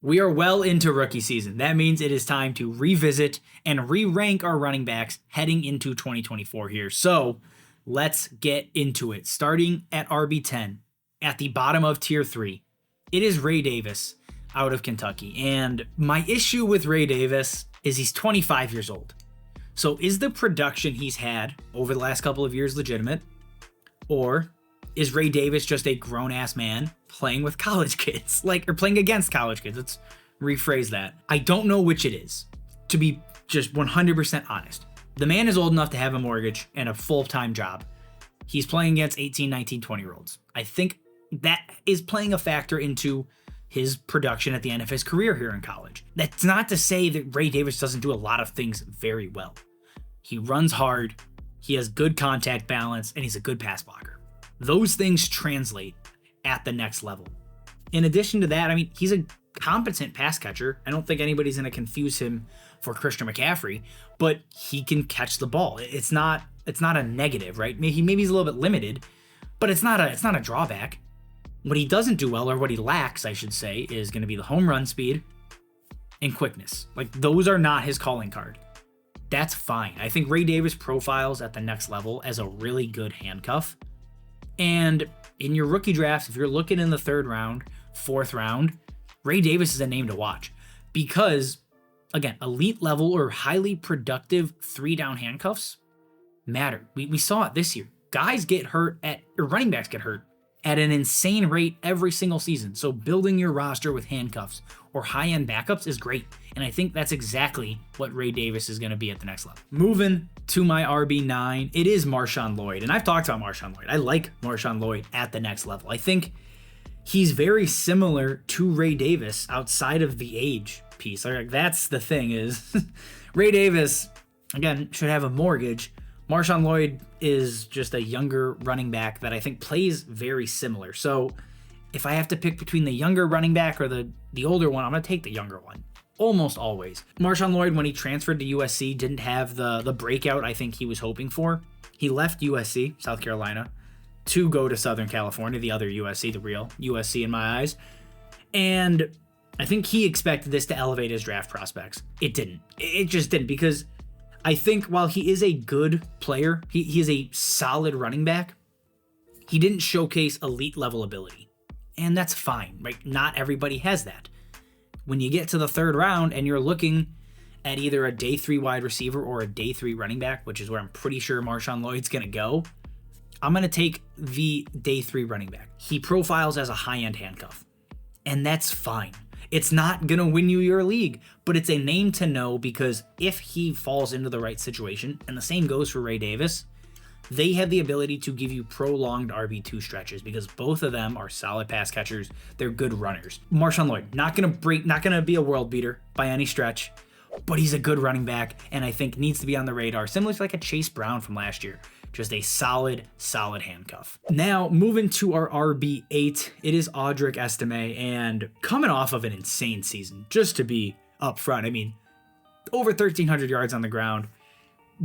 We are well into rookie season. That means it is time to revisit and re-rank our running backs heading into 2024 here. So let's get into it. Starting at RB10, at the bottom of tier 3, it is Ray Davis out of Kentucky. And my issue with Ray Davis is he's 25 years old. So is the production he's had over the last couple of years legitimate? Or is Ray Davis just a grown-ass man playing with college kids? Or playing against college kids. Let's rephrase that. I don't know which it is, to be just 100% honest. The man is old enough to have a mortgage and a full-time job. He's playing against 18, 19, 20-year-olds. I think that is playing a factor into his production at the end of his career here in college. That's not to say that Ray Davis doesn't do a lot of things very well. He runs hard, he has good contact balance, and he's a good pass blocker. Those things translate at the next level. In addition to that, he's a competent pass catcher. I don't think anybody's going to confuse him for Christian McCaffrey, but he can catch the ball. It's not a negative, right? Maybe he's a little bit limited, but it's not a drawback. What he doesn't do well, or what he lacks, I should say, is going to be the home run speed and quickness. Those are not his calling card. That's fine. I think Ray Davis profiles at the next level as a really good handcuff. And in your rookie drafts, if you're looking in the 3rd round, 4th round, Ray Davis is a name to watch because, again, elite level or highly productive 3-down handcuffs matter. We saw it this year. Guys get hurt running backs get hurt at an insane rate every single season. So building your roster with handcuffs or high-end backups is great. And I think that's exactly what Ray Davis is going to be at the next level. Moving to my RB9, it is Marshawn Lloyd. And I've talked about Marshawn Lloyd. I like Marshawn Lloyd at the next level. I think he's very similar to Ray Davis outside of the age piece. That's the thing is Ray Davis, again, should have a mortgage. Marshawn Lloyd is just a younger running back that I think plays very similar. So if I have to pick between the younger running back or the older one, I'm going to take the younger one. Almost always. Marshawn Lloyd, when he transferred to USC, didn't have the breakout I think he was hoping for. He left USC, South Carolina, to go to Southern California, the other USC, the real USC in my eyes. And I think he expected this to elevate his draft prospects. It didn't. It just didn't, because I think while he is a good player, he is a solid running back, he didn't showcase elite level ability. And that's fine, right? Not everybody has that. When you get to the 3rd round and you're looking at either a day 3 wide receiver or a day 3 running back, which is where I'm pretty sure Marshawn Lloyd's going to go, I'm going to take the day 3 running back. He profiles as a high-end handcuff, and that's fine. It's not going to win you your league, but it's a name to know because if he falls into the right situation, and the same goes for Ray Davis, they have the ability to give you prolonged RB2 stretches because both of them are solid pass catchers. They're good runners. Marshawn Lloyd, not going to be a world beater by any stretch, but he's a good running back and I think needs to be on the radar, similar to like a Chase Brown from last year. Just a solid handcuff. Now, moving to our RB8, it is Audric Estime, and coming off of an insane season, just to be upfront, over 1,300 yards on the ground,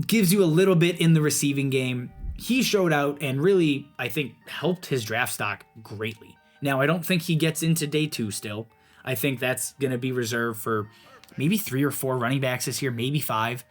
gives you a little bit in the receiving game. He showed out and really, I think, helped his draft stock greatly. Now, I don't think he gets into day 2 still. I think that's going to be reserved for maybe 3 or 4 running backs this year, maybe 5.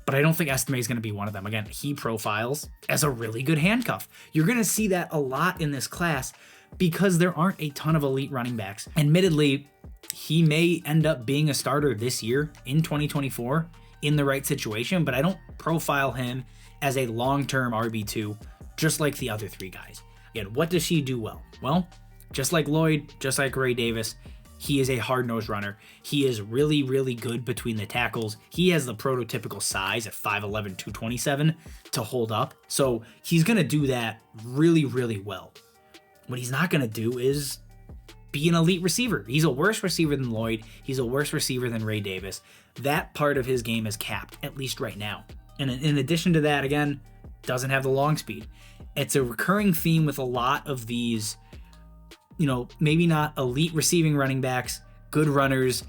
But I don't think Estime is going to be one of them. Again, he profiles as a really good handcuff. You're going to see that a lot in this class because there aren't a ton of elite running backs. Admittedly, he may end up being a starter this year in 2024 in the right situation, but I don't profile him as a long-term RB2, just like the other 3 guys. Again, what does he do well? Well, just like Lloyd, just like Ray Davis, he is a hard-nosed runner. He is really, really good between the tackles. He has the prototypical size at 5'11", 227 to hold up. So he's going to do that really, really well. What he's not going to do is be an elite receiver. He's a worse receiver than Lloyd. He's a worse receiver than Ray Davis. That part of his game is capped, at least right now. And in addition to that, again, doesn't have the long speed. It's a recurring theme with a lot of these, maybe not elite receiving running backs, good runners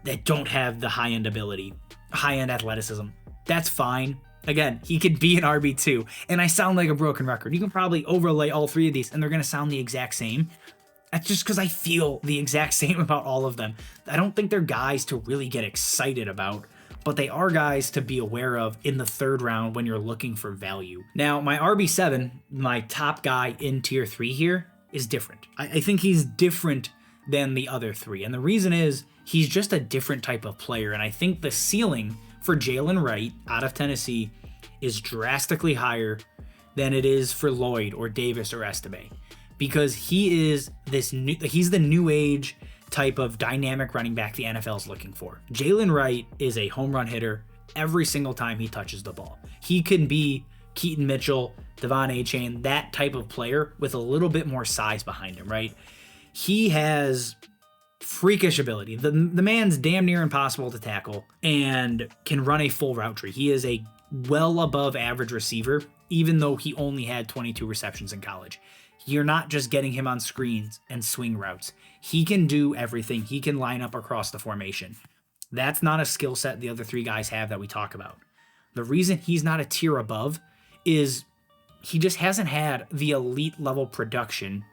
that don't have the high-end ability, high-end athleticism. That's fine. Again, he could be an RB2, and I sound like a broken record. You can probably overlay all 3 of these, and they're going to sound the exact same. That's just because I feel the exact same about all of them. I don't think they're guys to really get excited about, but they are guys to be aware of in the third round when you're looking for value. Now, my RB7, my top guy in tier 3 here, is different. I think he's different than the other three. And the reason is he's just a different type of player. And I think the ceiling for Jaylen Wright out of Tennessee is drastically higher than it is for Lloyd or Davis or Estime, because he's the new age type of dynamic running back the NFL is looking for. Jaylen Wright is a home run hitter every single time he touches the ball. He can be Keaton Mitchell, Devon Achane, that type of player with a little bit more size behind him, right? He has freakish ability. The man's damn near impossible to tackle and can run a full route tree. He is a well above average receiver, even though he only had 22 receptions in college. You're not just getting him on screens and swing routes. He can do everything. He can line up across the formation. That's not a skill set the other three guys have that we talk about. The reason he's not a tier above is he just hasn't had the elite level production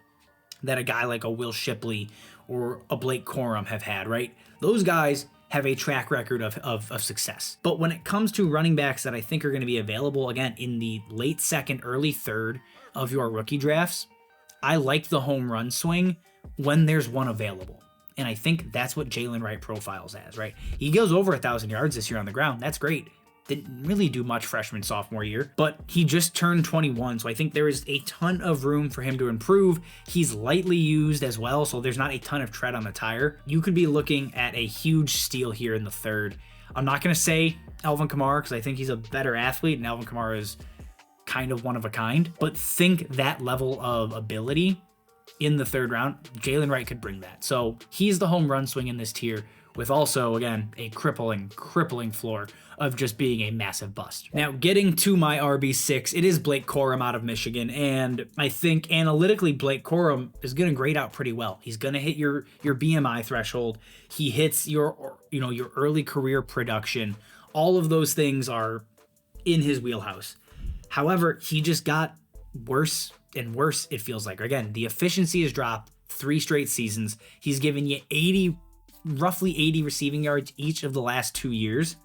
that a guy like a Will Shipley or a Blake Corum have had, right? Those guys have a track record of success. But when it comes to running backs that I think are going to be available, again, in the late second, early third of your rookie drafts, I like the home run swing when there's one available. And I think that's what Jaylen Wright profiles as, right? He goes over 1,000 yards this year on the ground. That's great. Didn't really do much freshman, sophomore year, but he just turned 21. So I think there is a ton of room for him to improve. He's lightly used as well, so there's not a ton of tread on the tire. You could be looking at a huge steal here in the third. I'm not going to say Alvin Kamara because I think he's a better athlete and Alvin Kamara is kind of one of a kind, but think that level of ability in the third round, Jaylen Wright could bring that. So he's the home run swing in this tier with also, again, a crippling floor of just being a massive bust. Now, getting to my RB6, it is Blake Corum out of Michigan, and I think analytically Blake Corum is going to grade out pretty well. He's going to hit your BMI threshold. He hits your early career production. All of those things are in his wheelhouse. However, he just got worse and worse, it feels like. Again, the efficiency has dropped 3 straight seasons. He's given you roughly 80 receiving yards each of the last 2 years.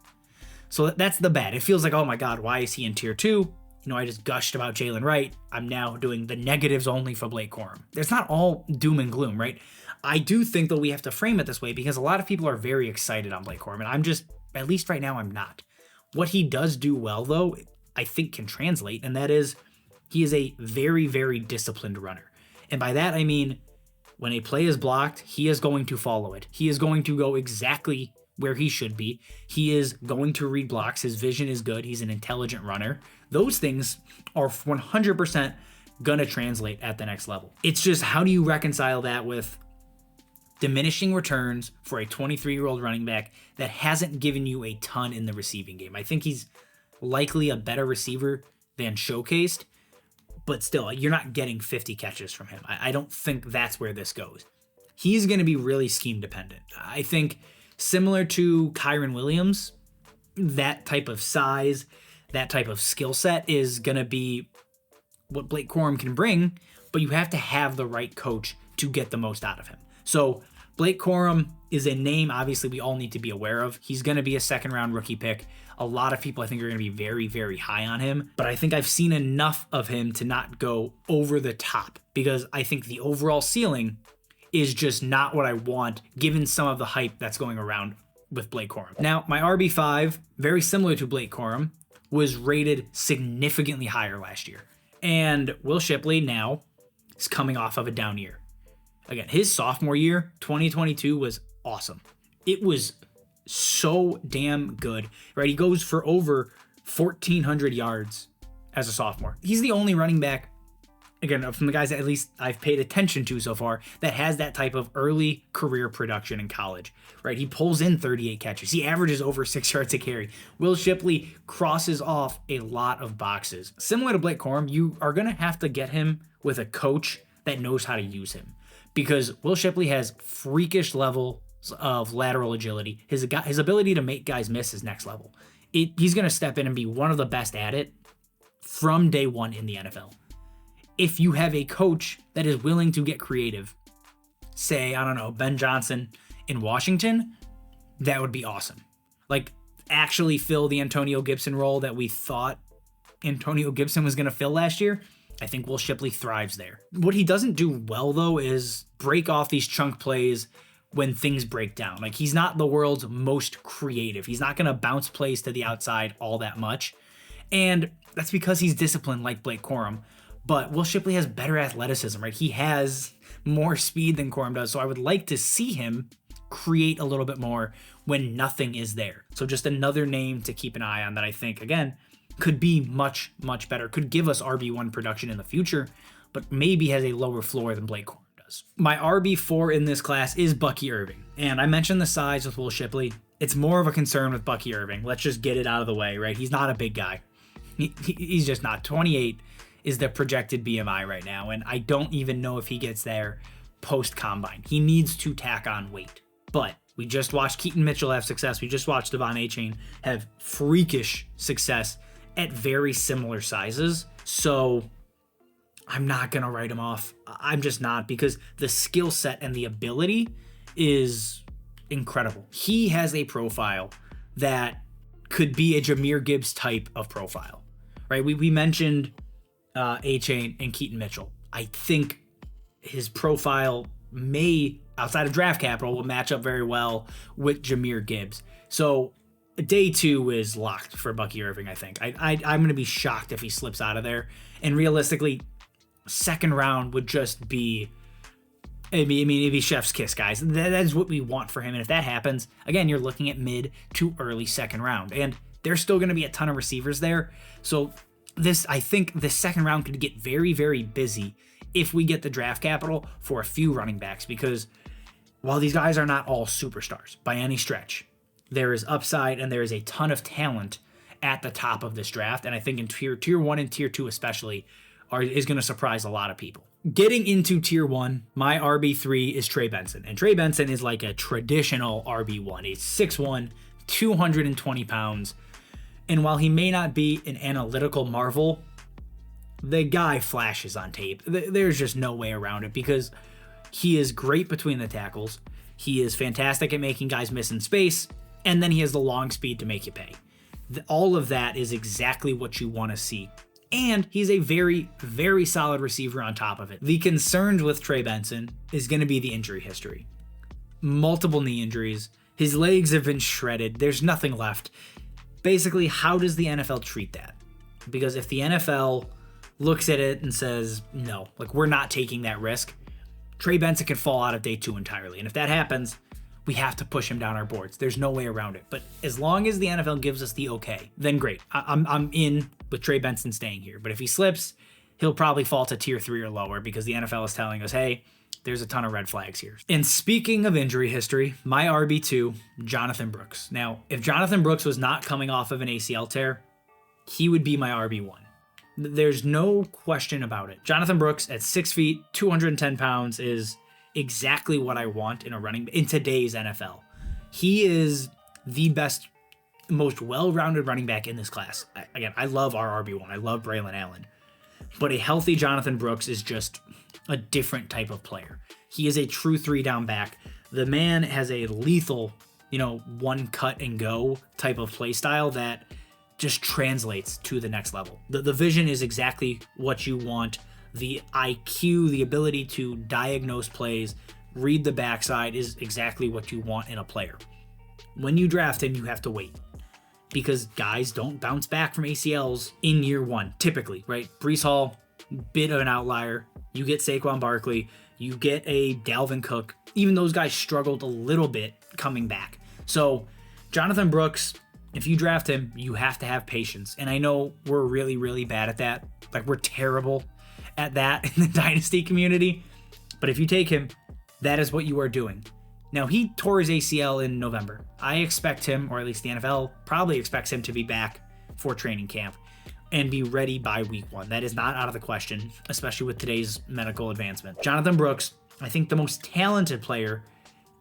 So that's the bad. It feels like, oh my God, why is he in tier 2? I just gushed about Jaylen Wright. I'm now doing the negatives only for Blake Corum. It's not all doom and gloom, right? I do think that we have to frame it this way because a lot of people are very excited on Blake Corum, and I'm just, at least right now, I'm not. What he does do well, though, I think can translate, and that is he is a very, very disciplined runner. And by that, I mean, when a play is blocked, he is going to follow it. He is going to go exactly where he should be. He is going to read blocks. His vision is good. He's an intelligent runner. Those things are 100% going to translate at the next level. It's just, how do you reconcile that with diminishing returns for a 23-year-old running back that hasn't given you a ton in the receiving game? I think he's likely a better receiver than showcased, but still, you're not getting 50 catches from him. I don't think that's where this goes. He's going to be really scheme dependent. I think similar to Kyren Williams, that type of size, that type of skill set is going to be what Blake Corum can bring, but you have to have the right coach to get the most out of him. So Blake Corum is a name, obviously, we all need to be aware of. He's going to be a second-round rookie pick. A lot of people, I think, are going to be very, very high on him. But I think I've seen enough of him to not go over the top because I think the overall ceiling is just not what I want, given some of the hype that's going around with Blake Corum. Now, my RB5, very similar to Blake Corum, was rated significantly higher last year. And Will Shipley now is coming off of a down year. Again, his sophomore year, 2022, was awesome. It was so damn good, right? He goes for over 1,400 yards as a sophomore. He's the only running back, again, from the guys that at least I've paid attention to so far, that has that type of early career production in college, right? He pulls in 38 catches. He averages over 6 yards a carry. Will Shipley crosses off a lot of boxes. Similar to Blake Corum, you are going to have to get him with a coach that knows how to use him, because Will Shipley has freakish levels of lateral agility. His ability to make guys miss is next level. He's going to step in and be one of the best at it from day one in the NFL. If you have a coach that is willing to get creative say, I don't know, Ben Johnson in Washington, that would be awesome. Like, actually fill the Antonio Gibson role that we thought Antonio Gibson was going to fill last year. I think Will Shipley thrives there. What he doesn't do well, though, is break off these chunk plays when things break down. Like, he's not the world's most creative. He's not going to bounce plays to the outside all that much. And that's because he's disciplined like Blake Corum. But Will Shipley has better athleticism, right? He has more speed than Corum does. So I would like to see him create a little bit more when nothing is there. So just another name to keep an eye on that I think, again, could be much, much better. Could give us RB1 production in the future, but maybe has a lower floor than Blake Corum does. My RB4 in this class is Bucky Irving. And I mentioned the size with Will Shipley. It's more of a concern with Bucky Irving. Let's just get it out of the way, right? He's not a big guy. He's just not. 28 is the projected BMI right now, and I don't even know if he gets there post-combine. He needs to tack on weight. But we just watched Keaton Mitchell have success. We just watched Devon Achane have freakish success at very similar sizes. So I'm not going to write him off. I'm just not, because the skill set and the ability is incredible. He has a profile that could be a Jahmyr Gibbs type of profile, right? We mentioned Achane and Keaton Mitchell. I think his profile may, outside of draft capital, will match up very well with Jahmyr Gibbs. So day 2 is locked for Bucky Irving, I think. I'm going to be shocked if he slips out of there. And realistically, second round would just be, it'd be chef's kiss, guys. That is what we want for him. And if that happens, again, you're looking at mid to early second round. And there's still going to be a ton of receivers there. So I think the second round could get very, very busy if we get the draft capital for a few running backs, because while these guys are not all superstars by any stretch, there is upside and there is a ton of talent at the top of this draft. And I think in tier 1 and tier 2 especially is going to surprise a lot of people. Getting into tier 1, my RB3 is Trey Benson. And Trey Benson is like a traditional RB1. He's 6'1", 220 pounds. And while he may not be an analytical marvel, the guy flashes on tape. There's just no way around it, because he is great between the tackles. He is fantastic at making guys miss in space. And then he has the long speed to make you pay. All of that is exactly what you want to see. And he's a very, very solid receiver on top of it. The concerns with Trey Benson is going to be the injury history. Multiple knee injuries. His legs have been shredded. There's nothing left. Basically, how does the NFL treat that? Because if the NFL looks at it and says, no, like, we're not taking that risk, Trey Benson could fall out of day 2 entirely. And if that happens, we have to push him down our boards. There's no way around it. But as long as the NFL gives us the okay, then great. I'm in with Trey Benson staying here. But if he slips, he'll probably fall to tier 3 or lower, because the NFL is telling us, hey, there's a ton of red flags here. And speaking of injury history, my RB2, Jonathon Brooks. Now, if Jonathon Brooks was not coming off of an ACL tear, he would be my RB1. There's no question about it. Jonathon Brooks at 6 feet, 210 pounds is exactly what I want in today's NFL. He is the best, most well-rounded running back in this class. Again, I love our RB1. I love Braelon Allen. But a healthy Jonathon Brooks is just a different type of player. He is a true 3-down back. The man has a lethal, one cut and go type of play style that just translates to the next level. The vision is exactly what you want. The IQ, the ability to diagnose plays, read the backside is exactly what you want in a player. When you draft him, you have to wait, because guys don't bounce back from ACLs in year 1, typically, right? Breece Hall, bit of an outlier. You get Saquon Barkley, you get a Dalvin Cook. Even those guys struggled a little bit coming back. So Jonathon Brooks, if you draft him, you have to have patience. And I know we're really, really bad at that. Like, we're terrible at that in the Dynasty community. But if you take him, that is what you are doing. Now, he tore his ACL in November. I expect him, or at least the NFL probably expects him, to be back for training camp and be ready by week 1. That is not out of the question, especially with today's medical advancement. Jonathon Brooks, I think the most talented player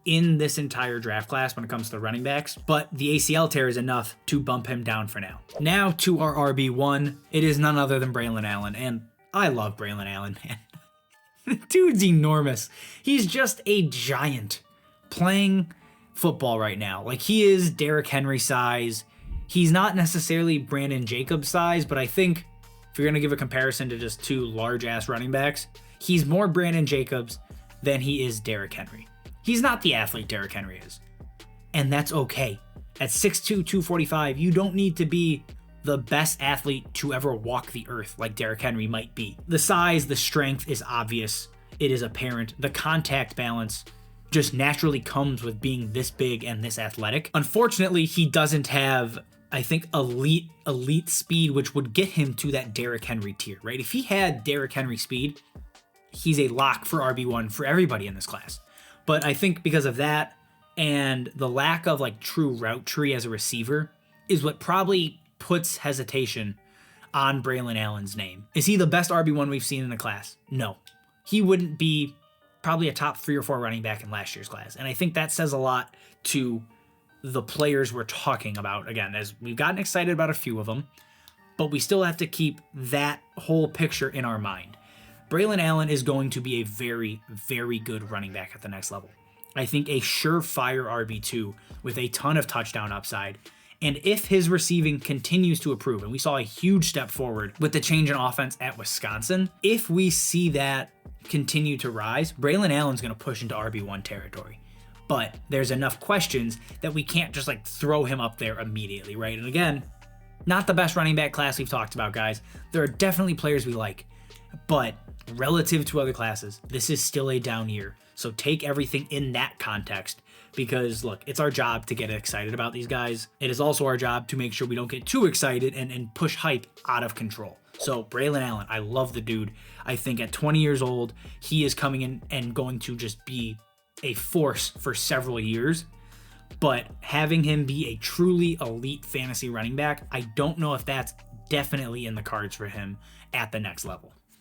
in this entire draft class when it comes to running backs, but the ACL tear is enough to bump him down for now. Now to our RB1, it is none other than Braelon Allen, and I love Braelon Allen, man. Dude's enormous. He's just a giant playing football right now. Like, he is Derrick Henry size. He's not necessarily Brandon Jacobs size, but I think if you're going to give a comparison to just two large-ass running backs, he's more Brandon Jacobs than he is Derrick Henry. He's not the athlete Derrick Henry is. And that's okay. At 6'2", 245, you don't need to be the best athlete to ever walk the earth like Derrick Henry might be. The size, the strength is obvious. It is apparent. The contact balance just naturally comes with being this big and this athletic. Unfortunately, he doesn't have, I think, elite speed, which would get him to that Derrick Henry tier, right? If he had Derrick Henry speed, he's a lock for RB1 for everybody in this class. But I think because of that and the lack of like true route tree as a receiver is what probably puts hesitation on Braelon Allen's name. Is he the best RB1 we've seen in the class? No. He wouldn't be probably a top 3 or 4 running back in last year's class. And I think that says a lot to the players we're talking about. Again, as we've gotten excited about a few of them, but we still have to keep that whole picture in our mind. Braelon Allen is going to be a very, very good running back at the next level. I think a surefire RB2 with a ton of touchdown upside. And if his receiving continues to improve, and we saw a huge step forward with the change in offense at Wisconsin, if we see that continue to rise, Braelon Allen's going to push into RB1 territory. But there's enough questions that we can't just like throw him up there immediately, right? And again, not the best running back class we've talked about, guys. There are definitely players we like, but relative to other classes, this is still a down year. So take everything in that context, because look, it's our job to get excited about these guys. It is also our job to make sure we don't get too excited and push hype out of control. So Braelon Allen, I love the dude. I think at 20 years old, he is coming in and going to just be a force for several years. But having him be a truly elite fantasy running back, I don't know if that's definitely in the cards for him at the next level.